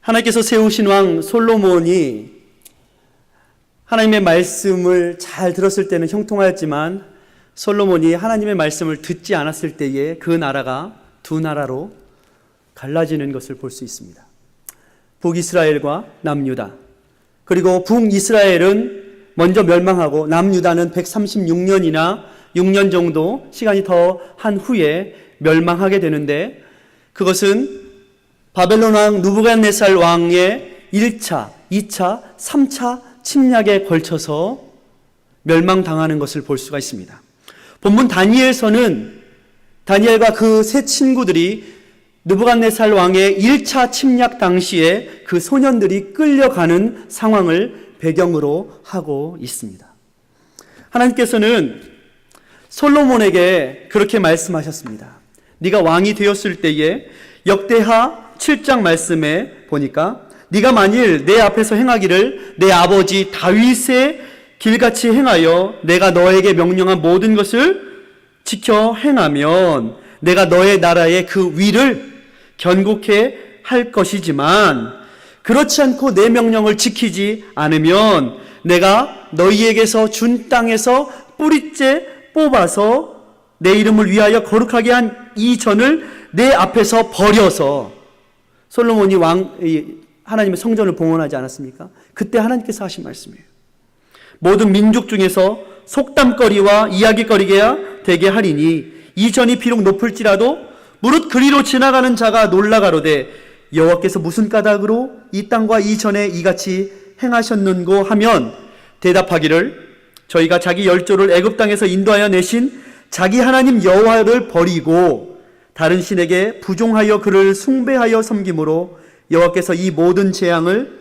하나님께서 세우신 왕 솔로몬이 하나님의 말씀을 잘 들었을 때는 형통하였지만 솔로몬이 하나님의 말씀을 듣지 않았을 때에 그 나라가 두 나라로 갈라지는 것을 볼 수 있습니다. 북이스라엘과 남유다. 그리고 북이스라엘은 먼저 멸망하고 남유다는 136년이나 6년 정도 시간이 더 한 후에 멸망하게 되는데, 그것은 바벨론 왕 느부갓네살 왕의 1차, 2차, 3차 침략에 걸쳐서 멸망당하는 것을 볼 수가 있습니다. 본문 다니엘서는 다니엘과 그 세 친구들이 느부갓네살 왕의 1차 침략 당시에 그 소년들이 끌려가는 상황을 배경으로 하고 있습니다. 하나님께서는 솔로몬에게 그렇게 말씀하셨습니다. 네가 왕이 되었을 때에 역대하 7장 말씀에 보니까 네가 만일 내 앞에서 행하기를 내 아버지 다윗의 길같이 행하여 내가 너에게 명령한 모든 것을 지켜 행하면 내가 너의 나라의 그 위를 견고케 할 것이지만 그렇지 않고 내 명령을 지키지 않으면 내가 너희에게서 준 땅에서 뿌리째 뽑아서 내 이름을 위하여 거룩하게 한 이 전을 내 앞에서 버려서, 솔로몬이 하나님의 성전을 봉헌하지 않았습니까? 그때 하나님께서 하신 말씀이에요. 모든 민족 중에서 속담거리와 이야기거리가 되게 하리니 이 전이 비록 높을지라도 무릇 그리로 지나가는 자가 놀라가로되 여호와께서 무슨 까닭으로 이 땅과 이 전에 이같이 행하셨는고 하면 대답하기를 저희가 자기 열조를 애굽 땅에서 인도하여 내신 자기 하나님 여호와를 버리고 다른 신에게 부종하여 그를 숭배하여 섬김으로 여호와께서 이 모든 재앙을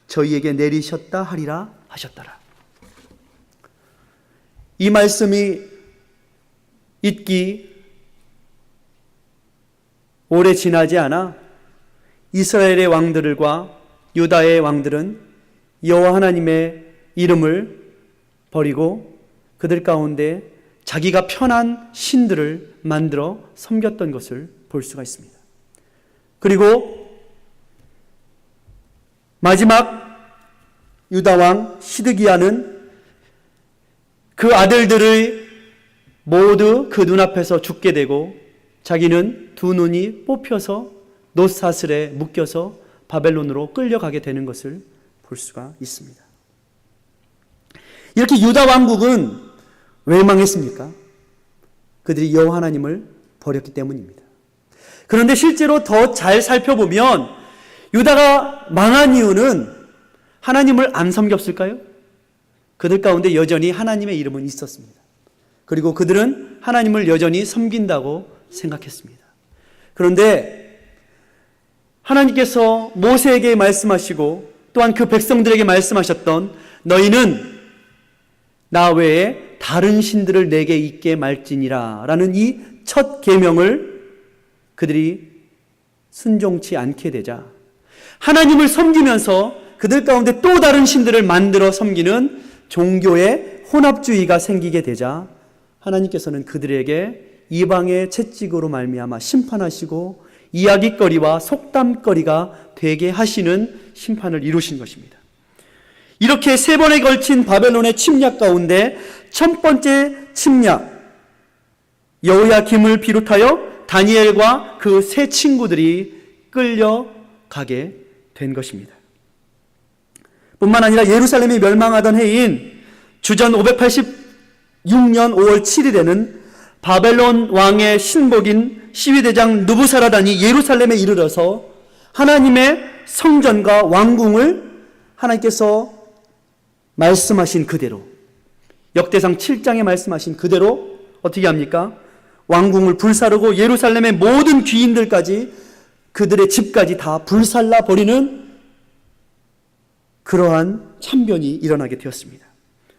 저희에게 내리셨다 하리라 하셨더라. 이 말씀이 있기 오래 지나지 않아 이스라엘의 왕들과 유다의 왕들은 여호와 하나님의 이름을 버리고 그들 가운데 자기가 편한 신들을 만들어 섬겼던 것을 볼 수가 있습니다. 그리고 마지막 유다왕 시드기야는 그 아들들의 모두 그 눈앞에서 죽게 되고 자기는 두 눈이 뽑혀서 놋사슬에 묶여서 바벨론으로 끌려가게 되는 것을 볼 수가 있습니다. 이렇게 유다 왕국은 왜 망했습니까? 그들이 여호와 하나님을 버렸기 때문입니다. 그런데 실제로 더 잘 살펴보면 유다가 망한 이유는 하나님을 안 섬겼을까요? 그들 가운데 여전히 하나님의 이름은 있었습니다. 그리고 그들은 하나님을 여전히 섬긴다고 생각했습니다. 그런데 하나님께서 모세에게 말씀하시고 또한 그 백성들에게 말씀하셨던 너희는 나 외에 다른 신들을 내게 있게 말지니라 라는 이 첫 계명을 그들이 순종치 않게 되자 하나님을 섬기면서 그들 가운데 또 다른 신들을 만들어 섬기는 종교의 혼합주의가 생기게 되자 하나님께서는 그들에게 이방의 채찍으로 말미암아 심판하시고 이야기거리와 속담거리가 되게 하시는 심판을 이루신 것입니다. 이렇게 세 번에 걸친 바벨론의 침략 가운데 첫 번째 침략, 여호야김을 비롯하여 다니엘과 그 세 친구들이 끌려가게 된 것입니다. 뿐만 아니라 예루살렘이 멸망하던 해인 주전 586년 5월 7일에는 바벨론 왕의 신복인 시위대장 느부사라단이 예루살렘에 이르러서 하나님의 성전과 왕궁을 하나님께서 말씀하신 그대로, 역대상 7장에 말씀하신 그대로 어떻게 합니까? 왕궁을 불사르고 예루살렘의 모든 귀인들까지 그들의 집까지 다 불살라 버리는 그러한 참변이 일어나게 되었습니다.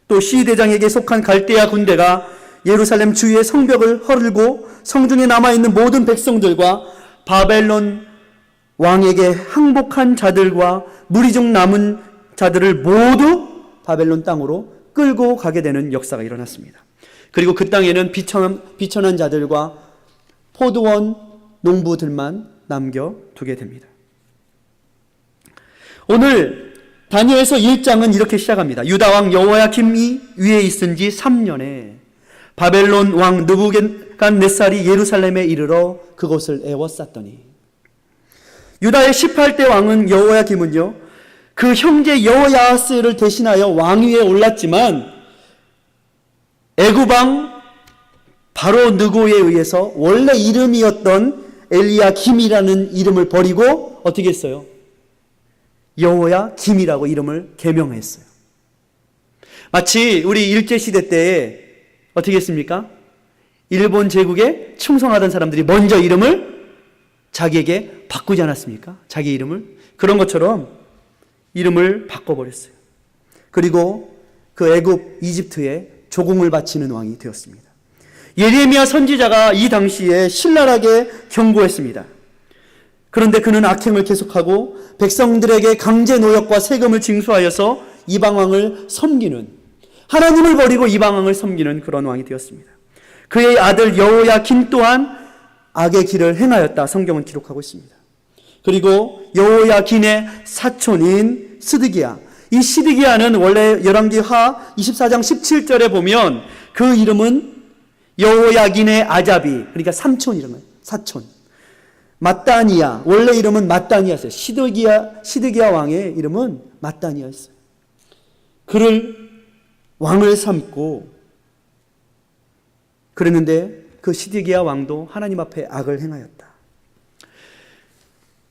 또 시대장에게 속한 갈대아 군대가 예루살렘 주위의 성벽을 헐고 성중에 남아있는 모든 백성들과 바벨론 왕에게 항복한 자들과 무리 중 남은 자들을 모두 바벨론 땅으로 끌고 가게 되는 역사가 일어났습니다. 그리고 그 땅에는 비천한 자들과 포도원 농부들만 남겨두게 됩니다. 오늘 다니엘서 1장은 이렇게 시작합니다. 유다 왕 여호야김이 위에 있은 지 3년에 바벨론 왕 느부갓네살이 예루살렘에 이르러 그곳을 에워쌌더니, 유다의 18대 왕은 여호야김은요, 그 형제 여호야하스를 대신하여 왕위에 올랐지만 애굽 왕 바로 느고에 의해서 원래 이름이었던 엘리야김이라는 이름을 버리고 어떻게 했어요? 여호야김이라고 이름을 개명했어요. 마치 우리 일제시대 때에 어떻게 했습니까? 일본 제국에 충성하던 사람들이 먼저 이름을 자기에게 바꾸지 않았습니까? 자기 이름을. 그런 것처럼 이름을 바꿔버렸어요. 그리고 그 애굽 이집트에 조공을 바치는 왕이 되었습니다. 예레미야 선지자가 이 당시에 신랄하게 경고했습니다. 그런데 그는 악행을 계속하고 백성들에게 강제 노역과 세금을 징수하여서 이방왕을 섬기는, 하나님을 버리고 이방왕을 섬기는 그런 왕이 되었습니다. 그의 아들 여호야긴 또한 악의 길을 행하였다, 성경은 기록하고 있습니다. 그리고 여호야긴의 사촌인 스드기야, 이 시드기야는 원래 열왕기하 24장 17절에 보면 그 이름은 여호야긴의 아자비, 그러니까 삼촌 이름은 사촌. mat단이야, 원래 이름은 mat단이었어요. 시드기야 왕의 이름은 mat단이었어요. 그를 왕을 삼고 그랬는데 그 시드기야 왕도 하나님 앞에 악을 행하였다.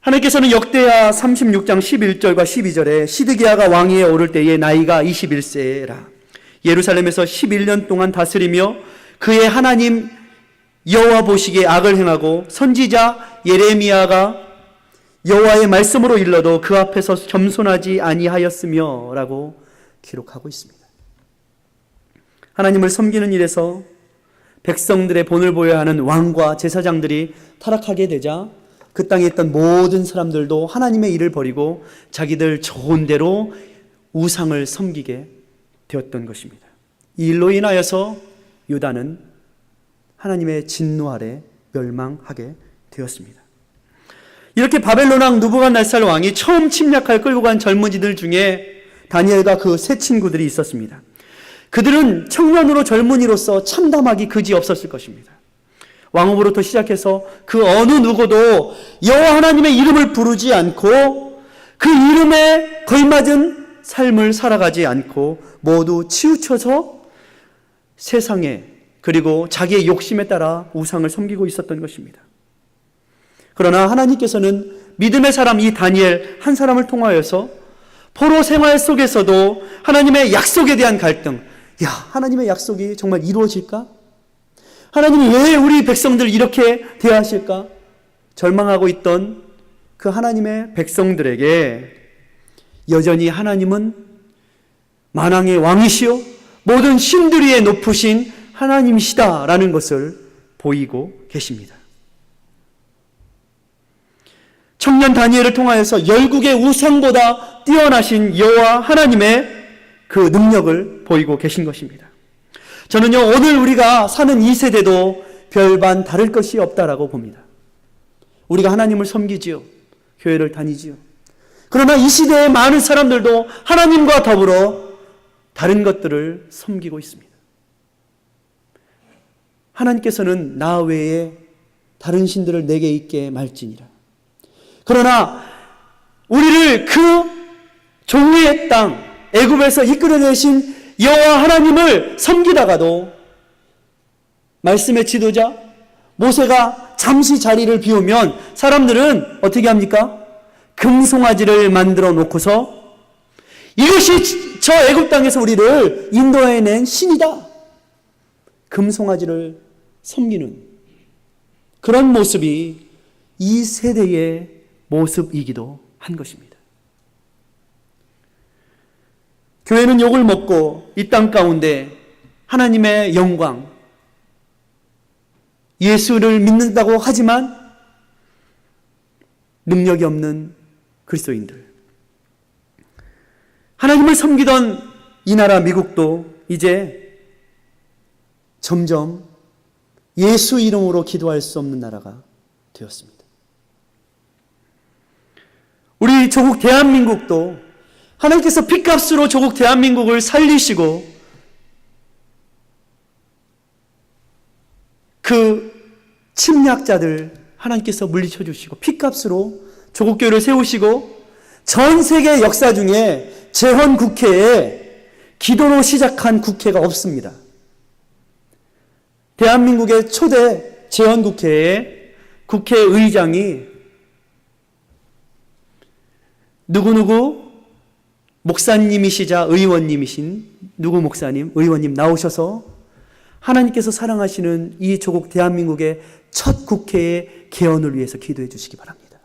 하나님께서는 역대하 36장 11절과 12절에 시드기야가 왕위에 오를 때에 나이가 21세라 예루살렘에서 11년 동안 다스리며 그의 하나님 여호와 보시기에 악을 행하고 선지자 예레미야가 여호와의 말씀으로 일러도 그 앞에서 겸손하지 아니하였으며 라고 기록하고 있습니다. 하나님을 섬기는 일에서 백성들의 본을 보여야 하는 왕과 제사장들이 타락하게 되자 그 땅에 있던 모든 사람들도 하나님의 일을 버리고 자기들 좋은 대로 우상을 섬기게 되었던 것입니다. 이 일로 인하여서 유다는 하나님의 진노 아래 멸망하게 되었습니다. 이렇게 바벨론 왕 느부갓네살 왕이 처음 침략할 끌고 간 젊은이들 중에 다니엘과 그 세 친구들이 있었습니다. 그들은 청년으로 젊은이로서 참담하기 그지 없었을 것입니다. 왕후부터 시작해서 그 어느 누구도 여호와 하나님의 이름을 부르지 않고 그 이름에 걸맞은 삶을 살아가지 않고 모두 치우쳐서 세상에 그리고 자기의 욕심에 따라 우상을 섬기고 있었던 것입니다. 그러나 하나님께서는 믿음의 사람 이 다니엘 한 사람을 통하여서 포로 생활 속에서도 하나님의 약속에 대한 갈등, 하나님의 약속이 정말 이루어질까? 하나님이 왜 우리 백성들 이렇게 대하실까? 절망하고 있던 그 하나님의 백성들에게 여전히 하나님은 만왕의 왕이시요 모든 신들 위에 높으신 하나님이시다라는 것을 보이고 계십니다. 청년 다니엘을 통하여서 열국의 우상보다 뛰어나신 여호와 하나님의 그 능력을 보이고 계신 것입니다. 저는요, 오늘 우리가 사는 이 세대도 별반 다를 것이 없다라고 봅니다. 우리가 하나님을 섬기지요. 교회를 다니지요. 그러나 이 시대의 많은 사람들도 하나님과 더불어 다른 것들을 섬기고 있습니다. 하나님께서는 나 외에 다른 신들을 내게 있게 말지니라. 그러나 우리를 그 종의 땅 애굽에서 이끌어내신 여호와 하나님을 섬기다가도 말씀의 지도자 모세가 잠시 자리를 비우면 사람들은 어떻게 합니까? 금송아지를 만들어 놓고서 이것이 저 애굽 땅에서 우리를 인도해낸 신이다. 금송아지를 섬기는 그런 모습이 이 세대의 모습이기도 한 것입니다. 교회는 욕을 먹고 이 땅 가운데 하나님의 영광, 예수를 믿는다고 하지만 능력이 없는 그리스도인들, 하나님을 섬기던 이 나라 미국도 이제 점점 예수 이름으로 기도할 수 없는 나라가 되었습니다. 우리 우리 조국 대한민국도 하나님께서 핏값으로 조국 대한민국을 살리시고 그 침략자들 하나님께서 물리쳐 주시고 핏값으로 조국교회를 세우시고 전 세계 역사 중에 재헌국회에 기도로 시작한 국회가 없습니다. 대한민국의 초대 재헌국회에 국회의장이 누구누구 목사님이시자 의원님이신 누구 목사님, 의원님 나오셔서 하나님께서 사랑하시는 이 조국 대한민국의 첫 국회의 개헌을 위해서 기도해 주시기 바랍니다.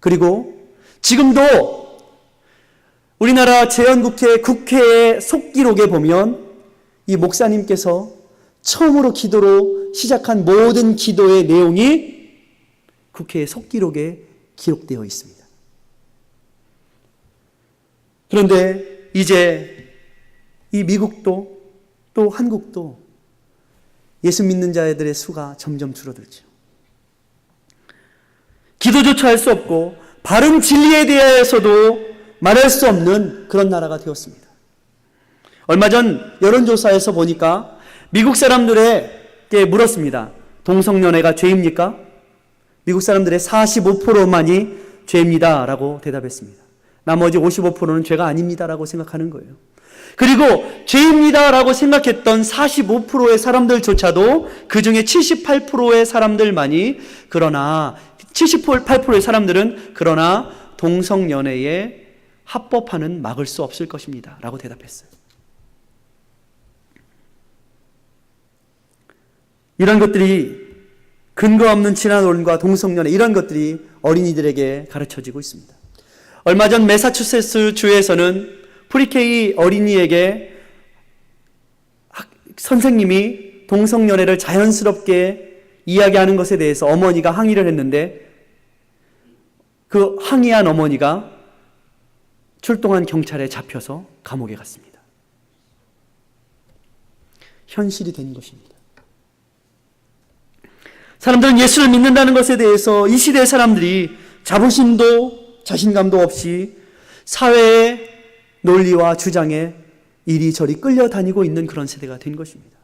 그리고 지금도 우리나라 재헌국회 국회의 속기록에 보면 이 목사님께서 처음으로 기도로 시작한 모든 기도의 내용이 국회의 속기록에 기록되어 있습니다. 그런데 이제 이 미국도 또 한국도 예수 믿는 자들의 수가 점점 줄어들죠. 기도조차 할 수 없고 바른 진리에 대해서도 말할 수 없는 그런 나라가 되었습니다. 얼마 전 여론조사에서 보니까 미국 사람들에게 물었습니다. 동성연애가 죄입니까? 미국 사람들의 45%만이 죄입니다 라고 대답했습니다. 나머지 55%는 죄가 아닙니다 라고 생각하는 거예요. 그리고 죄입니다 라고 생각했던 45%의 사람들조차도 그 중에 78%의 사람들만이 그러나 78%의 사람들은 그러나 동성연애에 합법화는 막을 수 없을 것입니다 라고 대답했어요. 이런 것들이 근거 없는 진화론과 동성연애 이런 것들이 어린이들에게 가르쳐지고 있습니다. 얼마 전 매사추세츠 주에서는 프리케이 어린이에게 선생님이 동성연애를 자연스럽게 이야기하는 것에 대해서 어머니가 항의를 했는데 그 항의한 어머니가 출동한 경찰에 잡혀서 감옥에 갔습니다. 현실이 된 것입니다. 사람들은 예수를 믿는다는 것에 대해서 이 시대의 사람들이 자부심도 자신감도 없이 사회의 논리와 주장에 이리저리 끌려다니고 있는 그런 세대가 된 것입니다.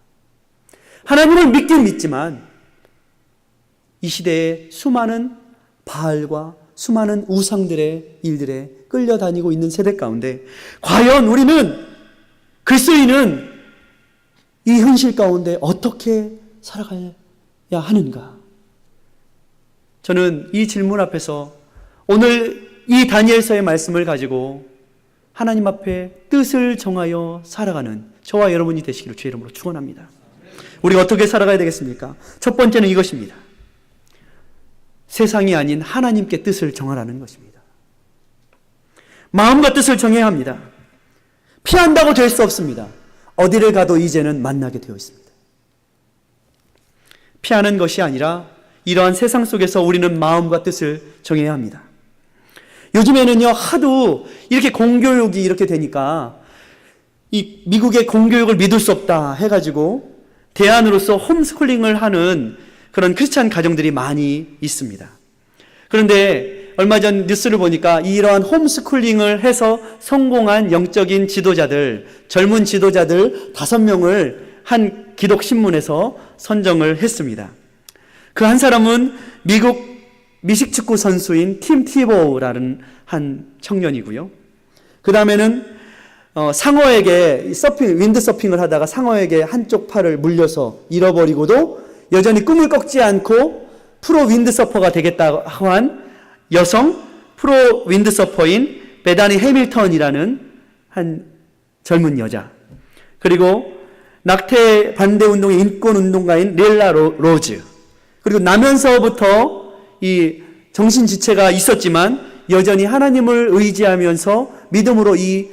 하나님을 믿긴 믿지만 이 시대에 수많은 바알과 수많은 우상들의 일들에 끌려다니고 있는 세대 가운데 과연 우리는 그리스도인은 이 현실 가운데 어떻게 살아가야 하는가? 저는 이 질문 앞에서 오늘 이 다니엘서의 말씀을 가지고 하나님 앞에 뜻을 정하여 살아가는 저와 여러분이 되시기를 주의 이름으로 축원합니다. 우리가 어떻게 살아가야 되겠습니까? 첫 번째는 이것입니다. 세상이 아닌 하나님께 뜻을 정하라는 것입니다. 마음과 뜻을 정해야 합니다. 피한다고 될 수 없습니다. 어디를 가도 이제는 만나게 되어 있습니다. 피하는 것이 아니라 이러한 세상 속에서 우리는 마음과 뜻을 정해야 합니다. 요즘에는요, 하도 이렇게 공교육이 이렇게 되니까 이 미국의 공교육을 믿을 수 없다 해가지고 대안으로서 홈스쿨링을 하는 그런 크리스찬 가정들이 많이 있습니다. 그런데 얼마 전 뉴스를 보니까 이러한 홈스쿨링을 해서 성공한 영적인 지도자들, 젊은 지도자들 5명을 한 기독신문에서 선정을 했습니다. 그 한 사람은 미국 미식축구 선수인 팀 티보우라는 한 청년이고요. 그 다음에는 상어에게 윈드 서핑을 하다가 상어에게 한쪽 팔을 물려서 잃어버리고도 여전히 꿈을 꺾지 않고 프로 윈드서퍼가 되겠다고 한 여성 프로 윈드서퍼인 베다니 해밀턴이라는 한 젊은 여자, 그리고 낙태 반대 운동의 인권 운동가인 렐라 로즈, 그리고 나면서부터 이 정신지체가 있었지만 여전히 하나님을 의지하면서 믿음으로 이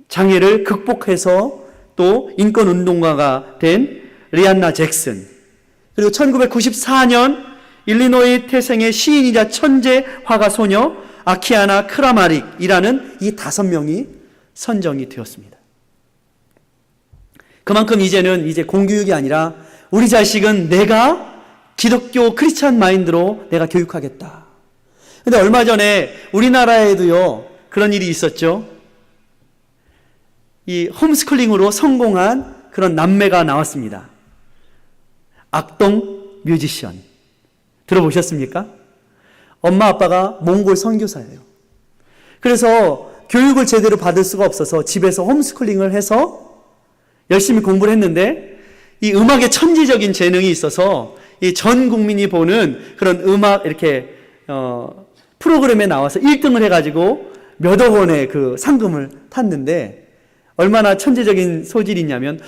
장애를 극복해서 또 인권 운동가가 된 리안나 잭슨, 그리고 1994년 일리노이 태생의 시인이자 천재 화가 소녀 아키아나 크라마릭이라는 이 5명이 선정이 되었습니다. 그만큼 이제는 이제 공교육이 아니라 우리 자식은 내가 기독교 크리스찬 마인드로 내가 교육하겠다. 근데 얼마 전에 우리나라에도요, 그런 일이 있었죠. 이 홈스쿨링으로 성공한 그런 남매가 나왔습니다. 악동 뮤지션. 들어보셨습니까? 엄마 아빠가 몽골 선교사예요. 그래서 교육을 제대로 받을 수가 없어서 집에서 홈스쿨링을 해서 열심히 공부를 했는데 이 음악에 천재적인 재능이 있어서 이 전 국민이 보는 그런 음악 이렇게 프로그램에 나와서 1등을 해가지고 몇억 원의 그 상금을 탔는데 얼마나 천재적인 소질이 있냐면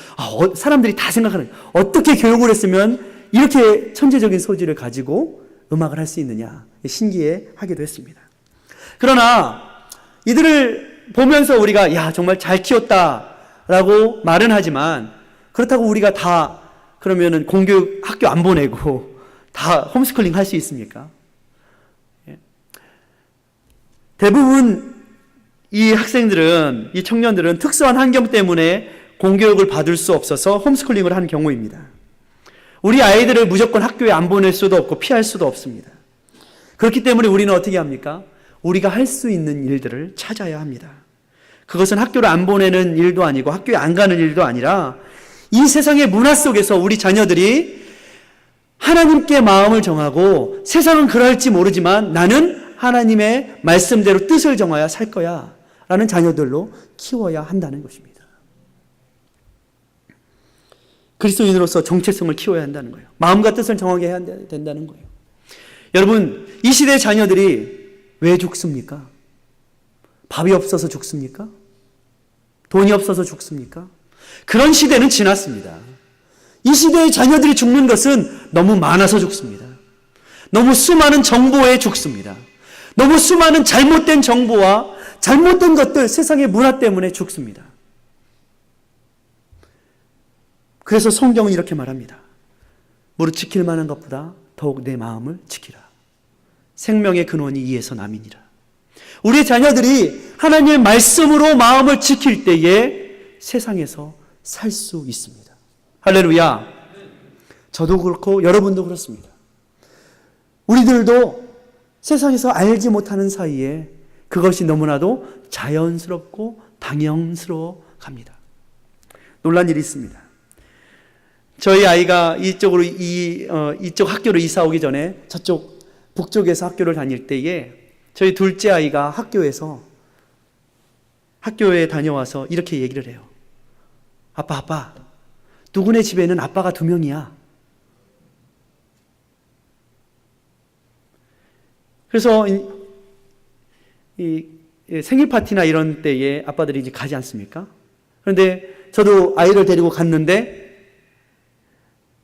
사람들이 다 생각하는 어떻게 교육을 했으면 이렇게 천재적인 소질을 가지고 음악을 할 수 있느냐 신기해 하기도 했습니다. 그러나 이들을 보면서 우리가 야 정말 잘 키웠다라고 말은 하지만 그렇다고 우리가 다 그러면은 공교육 학교 안 보내고 다 홈스쿨링 할 수 있습니까? 대부분 이 학생들은, 이 청년들은 특수한 환경 때문에 공교육을 받을 수 없어서 홈스쿨링을 한 경우입니다. 우리 아이들을 무조건 학교에 안 보낼 수도 없고 피할 수도 없습니다. 그렇기 때문에 우리는 어떻게 합니까? 우리가 할 수 있는 일들을 찾아야 합니다. 그것은 학교를 안 보내는 일도 아니고 학교에 안 가는 일도 아니라 이 세상의 문화 속에서 우리 자녀들이 하나님께 마음을 정하고 세상은 그럴지 모르지만 나는 하나님의 말씀대로 뜻을 정하여 살 거야 라는 자녀들로 키워야 한다는 것입니다. 그리스도인으로서 정체성을 키워야 한다는 거예요. 마음과 뜻을 정하게 해야 된다는 거예요. 여러분, 이 시대의 자녀들이 왜 죽습니까? 밥이 없어서 죽습니까? 돈이 없어서 죽습니까? 그런 시대는 지났습니다. 이 시대의 자녀들이 죽는 것은 너무 많아서 죽습니다. 너무 수많은 정보에 죽습니다. 너무 수많은 잘못된 정보와 잘못된 것들, 세상의 문화 때문에 죽습니다. 그래서 성경은 이렇게 말합니다. 무릇 지킬 만한 것보다 더욱 내 마음을 지키라. 생명의 근원이 이에서 남이니라. 우리 자녀들이 하나님의 말씀으로 마음을 지킬 때에 세상에서 살 수 있습니다. 할렐루야. 저도 그렇고 여러분도 그렇습니다. 우리들도 세상에서 알지 못하는 사이에 그것이 너무나도 자연스럽고 당연스러워 갑니다. 놀란 일이 있습니다. 저희 아이가 이쪽 학교로 이사 오기 전에 저쪽 북쪽에서 학교를 다닐 때에 저희 둘째 아이가 학교에 다녀와서 이렇게 얘기를 해요. 아빠, 누구네 집에는 아빠가 2명이야. 그래서 이 생일 파티나 이런 때에 아빠들이 이제 가지 않습니까? 그런데 저도 아이를 데리고 갔는데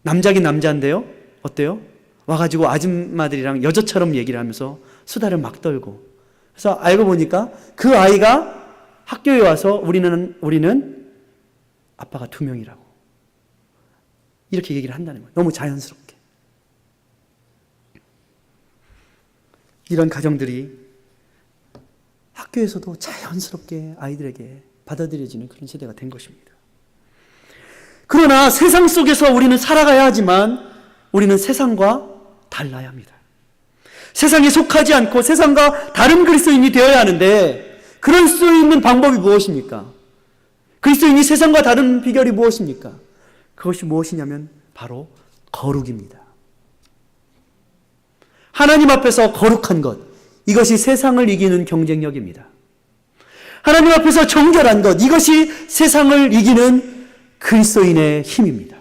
남자긴 남자인데요. 어때요? 와가지고 아줌마들이랑 여자처럼 얘기를 하면서 수다를 막 떨고. 그래서 알고 보니까 그 아이가 학교에 와서 우리는 아빠가 2명이라고. 이렇게 얘기를 한다는 거예요. 너무 자연스럽게. 이런 가정들이 학교에서도 자연스럽게 아이들에게 받아들여지는 그런 세대가 된 것입니다. 그러나 세상 속에서 우리는 살아가야 하지만 우리는 세상과 달라야 합니다. 세상에 속하지 않고 세상과 다른 그리스도인이 되어야 하는데 그럴 수 있는 방법이 무엇입니까? 그리스도인이 세상과 다른 비결이 무엇입니까? 그것이 무엇이냐면 바로 거룩입니다. 하나님 앞에서 거룩한 것, 이것이 세상을 이기는 경쟁력입니다. 하나님 앞에서 정결한 것, 이것이 세상을 이기는 그리스도인의 힘입니다.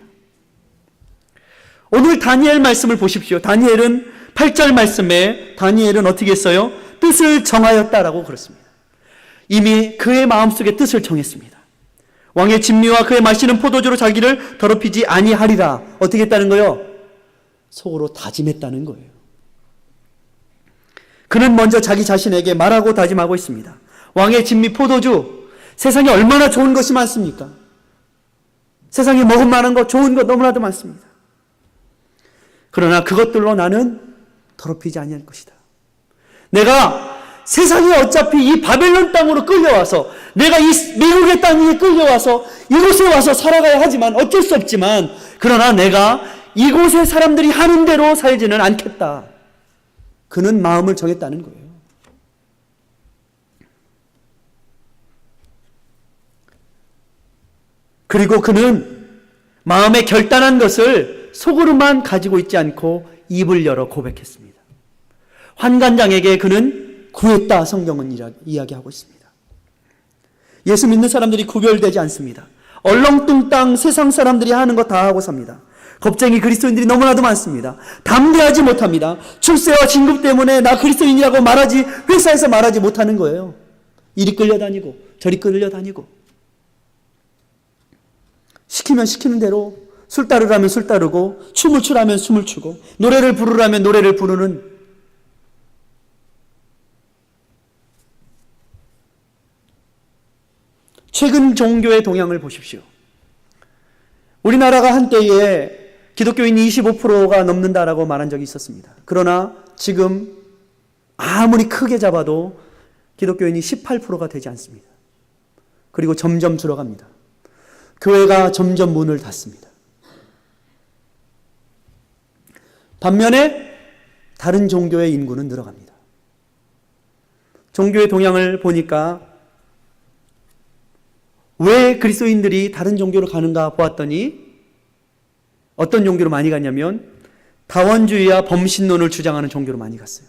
오늘 다니엘 말씀을 보십시오. 다니엘은 8절 말씀에 다니엘은 어떻게 했어요? 뜻을 정하였다라고 그랬습니다. 이미 그의 마음속에 뜻을 정했습니다. 왕의 진미와 그의 마시는 포도주로 자기를 더럽히지 아니하리라. 어떻게 했다는 거예요? 속으로 다짐했다는 거예요. 그는 먼저 자기 자신에게 말하고 다짐하고 있습니다. 왕의 진미 포도주, 세상에 얼마나 좋은 것이 많습니까? 세상에 먹을 만한 것, 좋은 것 너무나도 많습니다. 그러나 그것들로 나는 더럽히지 아니할 것이다. 내가 세상에 어차피 이 바벨론 땅으로 끌려와서, 내가 이 미국의 땅에 끌려와서 이곳에 와서 살아가야 하지만 어쩔 수 없지만, 그러나 내가 이곳의 사람들이 하는 대로 살지는 않겠다. 그는 마음을 정했다는 거예요. 그리고 그는 마음에 결단한 것을 속으로만 가지고 있지 않고 입을 열어 고백했습니다. 환관장에게 그는 구했다, 성경은 이야기하고 있습니다. 예수 믿는 사람들이 구별되지 않습니다. 얼렁뚱땅 세상 사람들이 하는 거 다 하고 삽니다. 겁쟁이 그리스도인들이 너무나도 많습니다. 담대하지 못합니다. 출세와 진급 때문에 나 그리스도인이라고 말하지, 회사에서 말하지 못하는 거예요. 이리 끌려다니고 저리 끌려다니고, 시키면 시키는 대로, 술 따르라면 술 따르고, 춤을 추라면 춤을 추고, 노래를 부르라면 노래를 부르는, 최근 종교의 동향을 보십시오. 우리나라가 한때에 기독교인이 25%가 넘는다라고 말한 적이 있었습니다. 그러나 지금 아무리 크게 잡아도 기독교인이 18%가 되지 않습니다. 그리고 점점 줄어갑니다. 교회가 점점 문을 닫습니다. 반면에 다른 종교의 인구는 늘어갑니다. 종교의 동향을 보니까 왜 그리스도인들이 다른 종교로 가는가 보았더니 어떤 종교로 많이 갔냐면 다원주의와 범신론을 주장하는 종교로 많이 갔어요.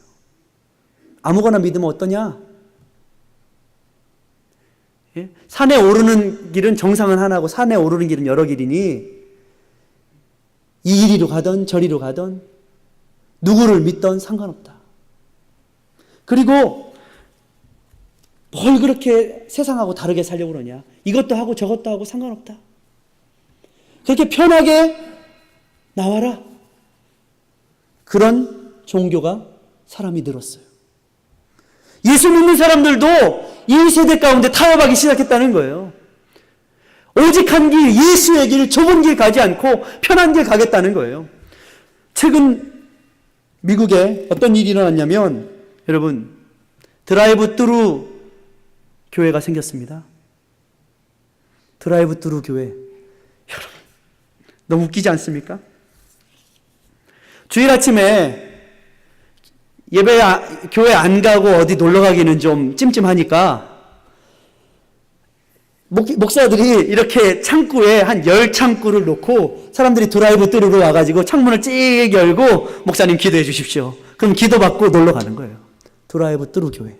아무거나 믿으면 어떠냐? 예? 산에 오르는 길은 정상은 하나고 산에 오르는 길은 여러 길이니 이리로 가든 저리로 가든 누구를 믿든 상관없다. 그리고 뭘 그렇게 세상하고 다르게 살려고 그러냐? 이것도 하고 저것도 하고 상관없다. 그렇게 편하게 나와라. 그런 종교가 사람이 늘었어요. 예수 믿는 사람들도 이 세대 가운데 타협하기 시작했다는 거예요. 오직 한 길, 예수의 길, 좁은 길 가지 않고 편한 길 가겠다는 거예요. 최근 미국에 어떤 일이 일어났냐면, 여러분, 드라이브 뚜루 교회가 생겼습니다. 드라이브 뚜루 교회. 여러분, 너무 웃기지 않습니까? 주일 아침에 교회 안 가고 어디 놀러 가기는 좀 찜찜하니까 목사들이 이렇게 창구에 한 10창구를 놓고 사람들이 드라이브 뚜루로 와가지고 창문을 찍 열고 목사님 기도해 주십시오. 그럼 기도받고 놀러 가는 거예요. 드라이브 뚜루 교회.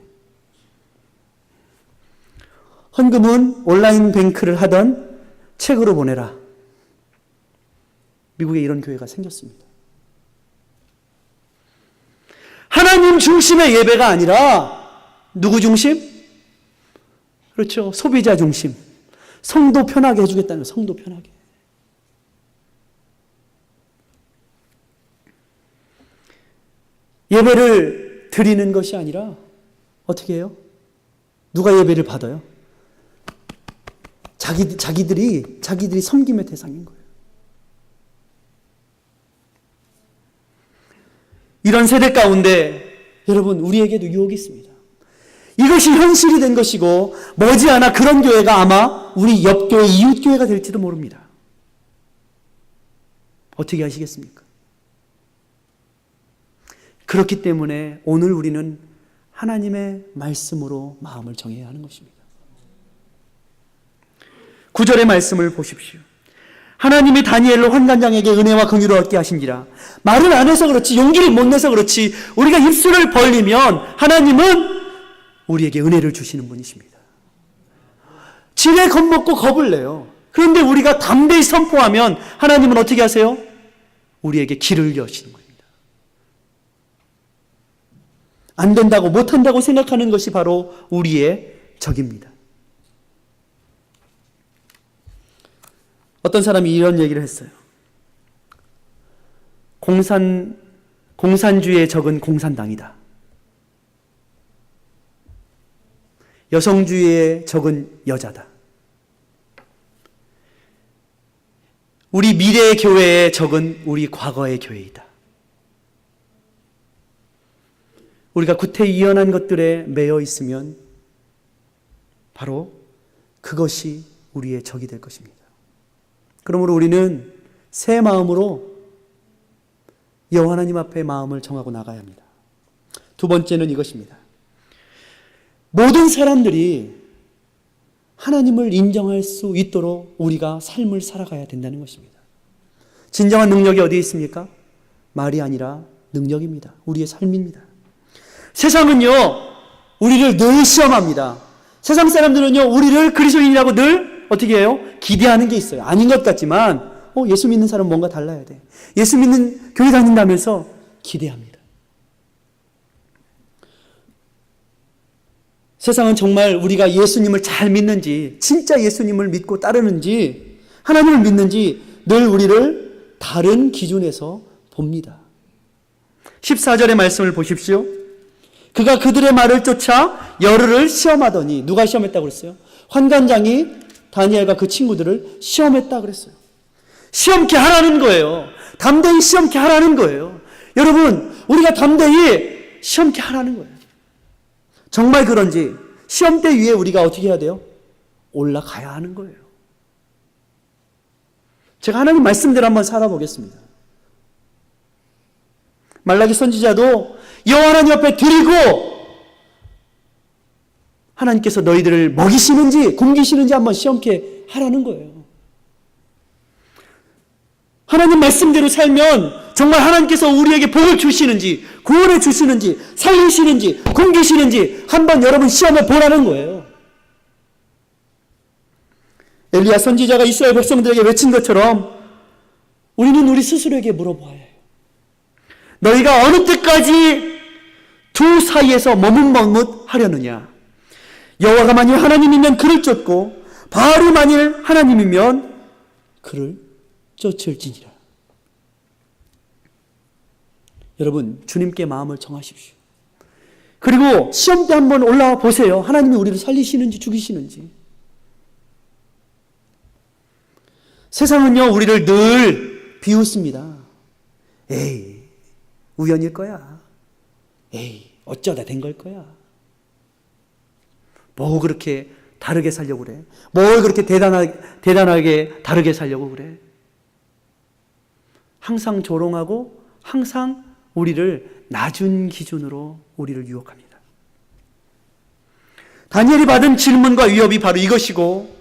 헌금은 온라인 뱅크를 하던 책으로 보내라. 미국에 이런 교회가 생겼습니다. 하나님 중심의 예배가 아니라 누구 중심? 그렇죠. 소비자 중심. 성도 편하게 해주겠다는 거예요. 성도 편하게. 예배를 드리는 것이 아니라 어떻게 해요? 누가 예배를 받아요? 자기들이 섬김의 대상인 거예요. 이런 세대 가운데 여러분, 우리에게도 유혹이 있습니다. 이것이 현실이 된 것이고 머지않아 그런 교회가 아마 우리 옆교회, 이웃교회가 될지도 모릅니다. 어떻게 하시겠습니까? 그렇기 때문에 오늘 우리는 하나님의 말씀으로 마음을 정해야 하는 것입니다. 9절의 말씀을 보십시오. 하나님이 다니엘로 환관장에게 은혜와 긍휼을 얻게 하신지라. 말을 안 해서 그렇지, 용기를 못 내서 그렇지, 우리가 입술을 벌리면 하나님은 우리에게 은혜를 주시는 분이십니다. 지레 겁먹고 겁을 내요. 그런데 우리가 담대히 선포하면 하나님은 어떻게 하세요? 우리에게 길을 여시는 겁니다. 안 된다고, 못한다고 생각하는 것이 바로 우리의 적입니다. 어떤 사람이 이런 얘기를 했어요. 공산주의의 적은 공산당이다. 여성주의의 적은 여자다. 우리 미래의 교회의 적은 우리 과거의 교회이다. 우리가 구태의연한 것들에 매여 있으면 바로 그것이 우리의 적이 될 것입니다. 그러므로 우리는 새 마음으로 여호와 하나님 앞에 마음을 정하고 나가야 합니다. 두 번째는 이것입니다. 모든 사람들이 하나님을 인정할 수 있도록 우리가 삶을 살아가야 된다는 것입니다. 진정한 능력이 어디에 있습니까? 말이 아니라 능력입니다. 우리의 삶입니다. 세상은요, 우리를 늘 시험합니다. 세상 사람들은요, 우리를 그리스도인이라고 늘 어떻게 해요? 기대하는 게 있어요. 아닌 것 같지만, 예수 믿는 사람은 뭔가 달라야 돼. 예수 믿는 교회 다닌다면서 기대합니다. 세상은 정말 우리가 예수님을 잘 믿는지, 진짜 예수님을 믿고 따르는지, 하나님을 믿는지 늘 우리를 다른 기준에서 봅니다. 14절의 말씀을 보십시오. 그가 그들의 말을 쫓아 열흘을 시험하더니, 누가 시험했다고 그랬어요? 환관장이 다니엘과 그 친구들을 시험했다 그랬어요. 시험케 하라는 거예요. 담대히 시험케 하라는 거예요. 여러분, 우리가 담대히 시험케 하라는 거예요. 정말 그런지 시험대 위에 우리가 어떻게 해야 돼요? 올라가야 하는 거예요. 제가 하나님 말씀대로 한번 살아보겠습니다. 말라기 선지자도 여호와 하나님 앞에 드리고 하나님께서 너희들을 먹이시는지 굶기시는지 한번 시험케 하라는 거예요. 하나님 말씀대로 살면 정말 하나님께서 우리에게 복을 주시는지, 구원을 주시는지, 살리시는지, 굶기시는지 한번 여러분 시험해 보라는 거예요. 엘리야 선지자가 이스라엘 백성들에게 외친 것처럼 우리는 우리 스스로에게 물어보아야 해요. 너희가 어느 때까지 두 사이에서 머뭇머뭇하려느냐? 여호와가 만일 하나님이면 그를 쫓고 바알이 만일 하나님이면 그를 쫓을지니라. 여러분, 주님께 마음을 정하십시오. 그리고 시험 때 한번 올라와 보세요. 하나님이 우리를 살리시는지 죽이시는지. 세상은요, 우리를 늘 비웃습니다. 에이, 우연일 거야. 에이, 어쩌다 된 걸 거야. 뭐 그렇게 다르게 살려고 그래? 뭘 그렇게 대단하게 다르게 살려고 그래? 항상 조롱하고 항상 우리를 낮은 기준으로 우리를 유혹합니다. 다니엘이 받은 질문과 위협이 바로 이것이고,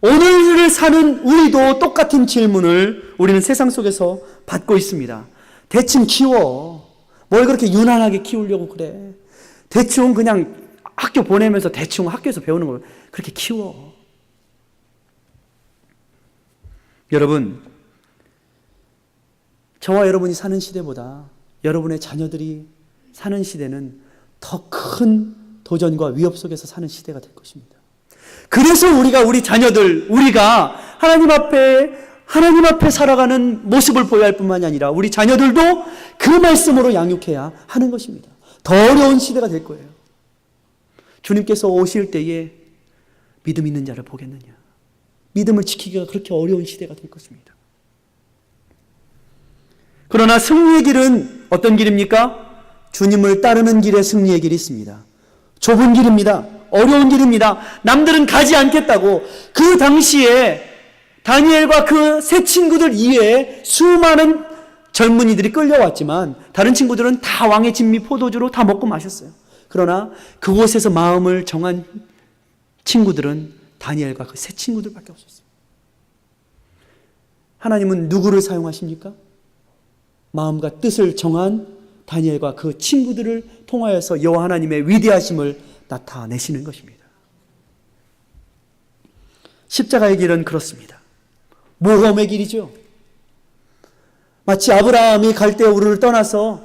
오늘을 사는 우리도 똑같은 질문을 우리는 세상 속에서 받고 있습니다. 대충 키워. 뭘 그렇게 유난하게 키우려고 그래? 대충 그냥 학교 보내면서 대충 학교에서 배우는 걸 그렇게 키워. 여러분, 저와 여러분이 사는 시대보다 여러분의 자녀들이 사는 시대는 더 큰 도전과 위협 속에서 사는 시대가 될 것입니다. 그래서 우리 자녀들, 우리가 하나님 앞에 살아가는 모습을 보여야 할 뿐만이 아니라 우리 자녀들도 그 말씀으로 양육해야 하는 것입니다. 더 어려운 시대가 될 거예요. 주님께서 오실 때에 믿음 있는 자를 보겠느냐? 믿음을 지키기가 그렇게 어려운 시대가 될 것입니다. 그러나 승리의 길은 어떤 길입니까? 주님을 따르는 길에 승리의 길이 있습니다. 좁은 길입니다. 어려운 길입니다. 남들은 가지 않겠다고 그 당시에 다니엘과 그 세 친구들 이외에 수많은 젊은이들이 끌려왔지만 다른 친구들은 다 왕의 진미 포도주로 다 먹고 마셨어요. 그러나 그곳에서 마음을 정한 친구들은 다니엘과 그 세 친구들밖에 없었어요. 하나님은 누구를 사용하십니까? 마음과 뜻을 정한 다니엘과 그 친구들을 통하여서 여호와 하나님의 위대하심을 나타내시는 것입니다. 십자가의 길은 그렇습니다. 모험의 길이죠. 마치 아브라함이 갈대아 우르를 떠나서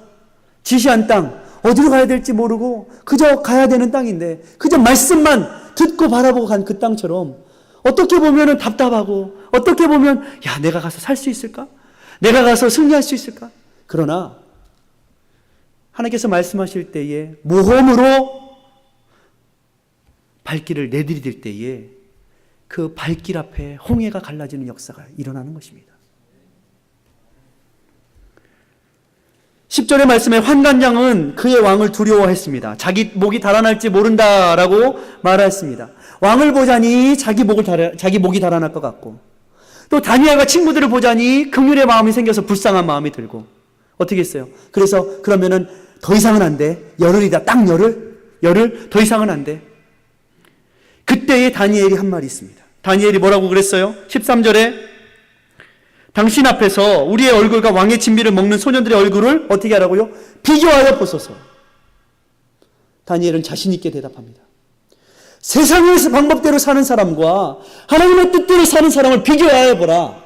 지시한 땅, 어디로 가야 될지 모르고 그저 가야 되는 땅인데 그저 말씀만 듣고 바라보고 간 그 땅처럼 어떻게 보면 답답하고 어떻게 보면 내가 가서 살 수 있을까? 내가 가서 승리할 수 있을까? 그러나 하나님께서 말씀하실 때에 모험으로 발길을 내디딜 때에 그 발길 앞에 홍해가 갈라지는 역사가 일어나는 것입니다. 10절의 말씀에 환관장은 그의 왕을 두려워했습니다. 자기 목이 달아날지 모른다라고 말했습니다. 왕을 보자니 자기 목이 달아날 것 같고, 또 다니엘과 친구들을 보자니 긍휼의 마음이 생겨서 불쌍한 마음이 들고, 어떻게 했어요? 그래서 그러면은 더 이상은 안 돼. 열흘이다. 딱 열흘 더 이상은 안 돼. 그때에 다니엘이 한 말이 있습니다. 다니엘이 뭐라고 그랬어요? 13절에 당신 앞에서 우리의 얼굴과 왕의 진미를 먹는 소년들의 얼굴을 어떻게 하라고요? 비교하여 보소서. 다니엘은 자신 있게 대답합니다. 세상의 방법대로 사는 사람과 하나님의 뜻대로 사는 사람을 비교하여 보라.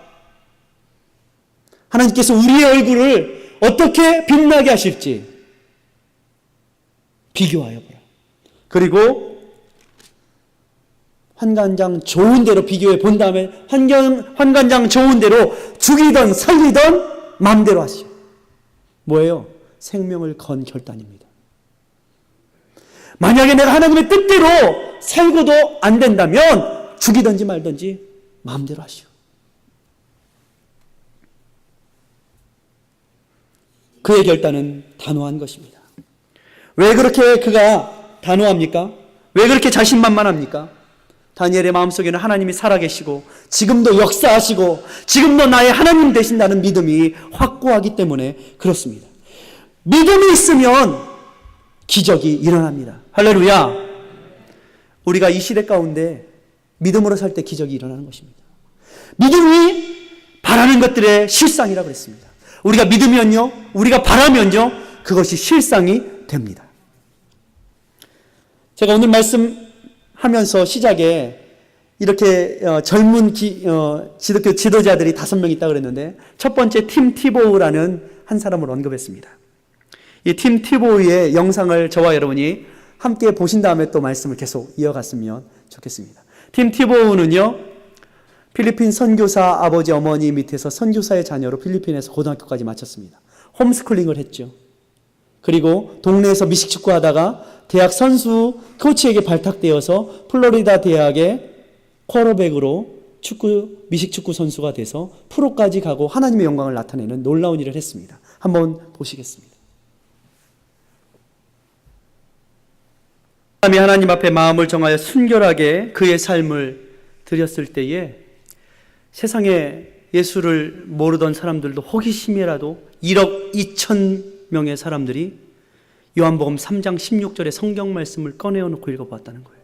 하나님께서 우리의 얼굴을 어떻게 빛나게 하실지 비교하여 보라. 그리고 환관장 좋은 대로 비교해 본 다음에 환관장 좋은 대로 죽이던 살리던 마음대로 하시오. 뭐예요? 생명을 건 결단입니다. 만약에 내가 하나님의 뜻대로 살고도 안 된다면 죽이든지 말든지 마음대로 하시오. 그의 결단은 단호한 것입니다. 왜 그렇게 그가 단호합니까? 왜 그렇게 자신만만합니까? 다니엘의 마음속에는 하나님이 살아계시고 지금도 역사하시고 지금도 나의 하나님 되신다는 믿음이 확고하기 때문에 그렇습니다. 믿음이 있으면 기적이 일어납니다. 할렐루야. 우리가 이 시대 가운데 믿음으로 살 때 기적이 일어나는 것입니다. 믿음이 바라는 것들의 실상이라고 그랬습니다. 우리가 믿으면요, 우리가 바라면요, 그것이 실상이 됩니다. 제가 오늘 말씀하면서 시작에 이렇게 젊은 기독교 지도자들이 5명 있다고 그랬는데 첫 번째 팀 티보우라는 한 사람을 언급했습니다. 이 팀 티보우의 영상을 저와 여러분이 함께 보신 다음에 또 말씀을 계속 이어갔으면 좋겠습니다. 팀 티보우는요, 필리핀 선교사 아버지 어머니 밑에서 선교사의 자녀로 필리핀에서 고등학교까지 마쳤습니다. 홈스쿨링을 했죠. 그리고 동네에서 미식축구 하다가 대학 선수 코치에게 발탁되어서 플로리다 대학의 쿼터백으로 미식축구 선수가 돼서 프로까지 가고 하나님의 영광을 나타내는 놀라운 일을 했습니다. 한번 보시겠습니다. 사람이 하나님 앞에 마음을 정하여 순결하게 그의 삶을 드렸을 때에 세상에 예수를 모르던 사람들도 호기심이라도 1억 2천 명의 사람들이 요한복음 3장 16절의 성경 말씀을 꺼내어놓고 읽어보았다는 거예요.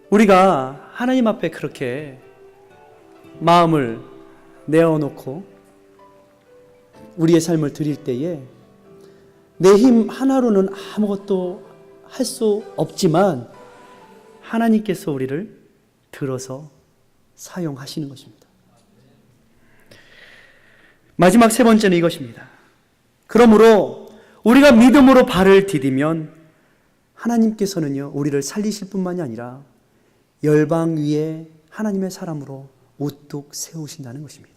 우리가 하나님 앞에 그렇게 마음을 내어놓고 우리의 삶을 드릴 때에 내 힘 하나로는 아무것도 할 수 없지만 하나님께서 우리를 들어서 사용하시는 것입니다. 마지막 세 번째는 이것입니다. 그러므로 우리가 믿음으로 발을 디디면 하나님께서는요, 우리를 살리실 뿐만이 아니라 열방 위에 하나님의 사람으로 우뚝 세우신다는 것입니다.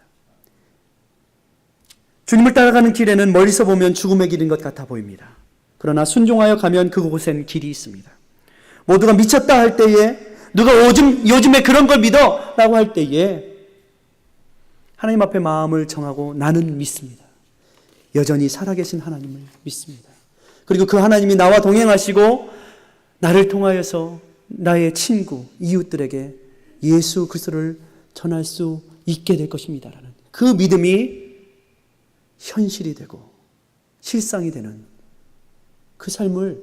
주님을 따라가는 길에는 멀리서 보면 죽음의 길인 것 같아 보입니다. 그러나 순종하여 가면 그곳엔 길이 있습니다. 모두가 미쳤다 할 때에, 누가 요즘에 그런 걸 믿어 라고 할 때에 하나님 앞에 마음을 정하고 나는 믿습니다. 여전히 살아계신 하나님을 믿습니다. 그리고 그 하나님이 나와 동행하시고 나를 통하여서 나의 친구, 이웃들에게 예수 그리스도를 전할 수 있게 될 것입니다라는 그 믿음이 현실이 되고 실상이 되는 그 삶을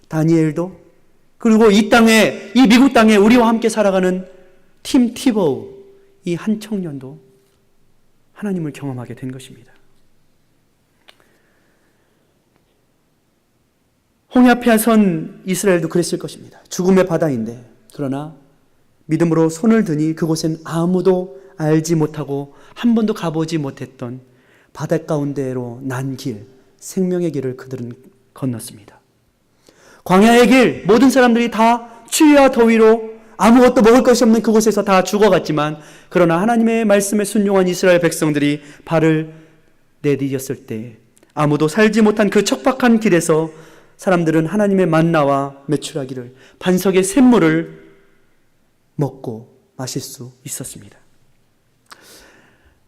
다니엘도, 그리고 이 땅에, 이 미국 땅에 우리와 함께 살아가는 팀 티보우, 이 한 청년도 하나님을 경험하게 된 것입니다. 홍해 앞에 선 이스라엘도 그랬을 것입니다. 죽음의 바다인데, 그러나 믿음으로 손을 드니 그곳엔 아무도 알지 못하고 한 번도 가보지 못했던 바다 가운데로 난 길, 생명의 길을 그들은 건넜습니다. 광야의 길, 모든 사람들이 다 추위와 더위로 아무것도 먹을 것이 없는 그곳에서 다 죽어갔지만, 그러나 하나님의 말씀에 순종한 이스라엘 백성들이 발을 내디뎠을 때 아무도 살지 못한 그 척박한 길에서 사람들은 하나님의 만나와 메추라기를, 반석의 샘물을 먹고 마실 수 있었습니다.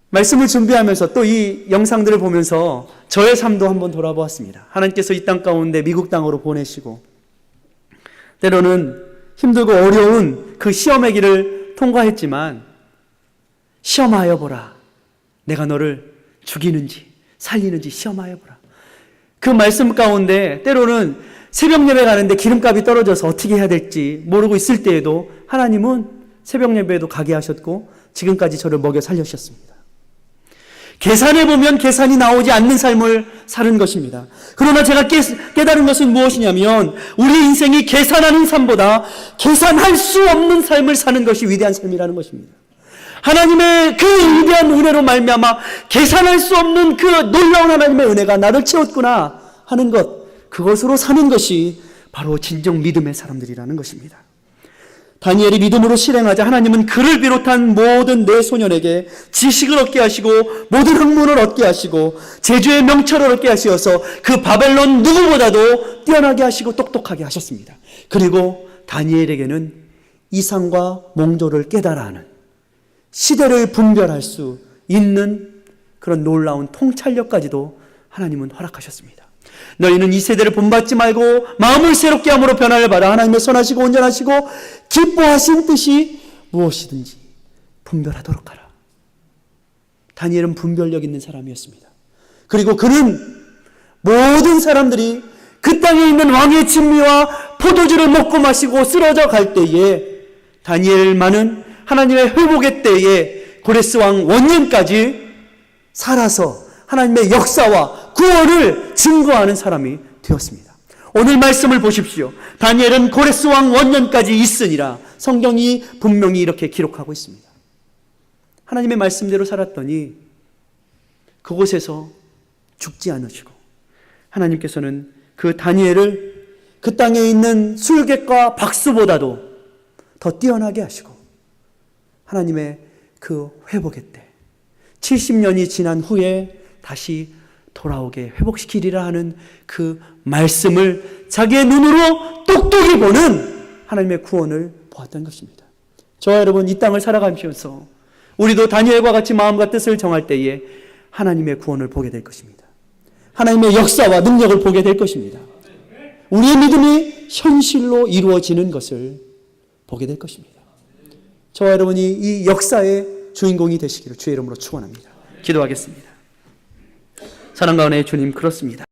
말씀을 준비하면서 또 이 영상들을 보면서 저의 삶도 한번 돌아보았습니다. 하나님께서 이 땅 가운데 미국 땅으로 보내시고 때로는 힘들고 어려운 그 시험의 길을 통과했지만, 시험하여 보라, 내가 너를 죽이는지 살리는지 시험하여 보라. 그 말씀 가운데 때로는 새벽 예배 가는데 기름값이 떨어져서 어떻게 해야 될지 모르고 있을 때에도 하나님은 새벽 예배에도 가게 하셨고 지금까지 저를 먹여 살려주셨습니다. 계산해보면 계산이 나오지 않는 삶을 사는 것입니다. 그러나 제가 깨달은 것은 무엇이냐면 우리 인생이 계산하는 삶보다 계산할 수 없는 삶을 사는 것이 위대한 삶이라는 것입니다. 하나님의 그 위대한 은혜로 말미암아 계산할 수 없는 그 놀라운 하나님의 은혜가 나를 채웠구나 하는 것, 그것으로 사는 것이 바로 진정 믿음의 사람들이라는 것입니다. 다니엘이 믿음으로 실행하자 하나님은 그를 비롯한 모든 내 소년에게 지식을 얻게 하시고 모든 학문을 얻게 하시고 제주의 명철을 얻게 하시어서 그 바벨론 누구보다도 뛰어나게 하시고 똑똑하게 하셨습니다. 그리고 다니엘에게는 이상과 몽조를 깨달아 하는, 시대를 분별할 수 있는 그런 놀라운 통찰력까지도 하나님은 허락하셨습니다. 너희는 이 세대를 본받지 말고 마음을 새롭게 함으로 변화를 받아 하나님의 선하시고 온전하시고 기뻐하신 뜻이 무엇이든지 분별하도록 하라. 다니엘은 분별력 있는 사람이었습니다. 그리고 그는 모든 사람들이 그 땅에 있는 왕의 진미와 포도주를 먹고 마시고 쓰러져 갈 때에 다니엘만은 하나님의 회복의 때에 고레스 왕 원년까지 살아서 하나님의 역사와 구원을 증거하는 사람이 되었습니다. 오늘 말씀을 보십시오. 다니엘은 고레스 왕 원년까지 있으니라 성경이 분명히 이렇게 기록하고 있습니다. 하나님의 말씀대로 살았더니 그곳에서 죽지 않으시고 하나님께서는 그 다니엘을 그 땅에 있는 술객과 박수보다도 더 뛰어나게 하시고 하나님의 그 회복의 때 70년이 지난 후에 다시 돌아오게 회복시키리라 하는 그 말씀을 자기의 눈으로 똑똑히 보는 하나님의 구원을 보았던 것입니다. 저와 여러분 이 땅을 살아가면서 우리도 다니엘과 같이 마음과 뜻을 정할 때에 하나님의 구원을 보게 될 것입니다. 하나님의 역사와 능력을 보게 될 것입니다. 우리의 믿음이 현실로 이루어지는 것을 보게 될 것입니다. 저와 여러분이 이 역사의 주인공이 되시기를 주의 이름으로 축원합니다. 기도하겠습니다. 사랑과 은혜의 주님, 그렇습니다.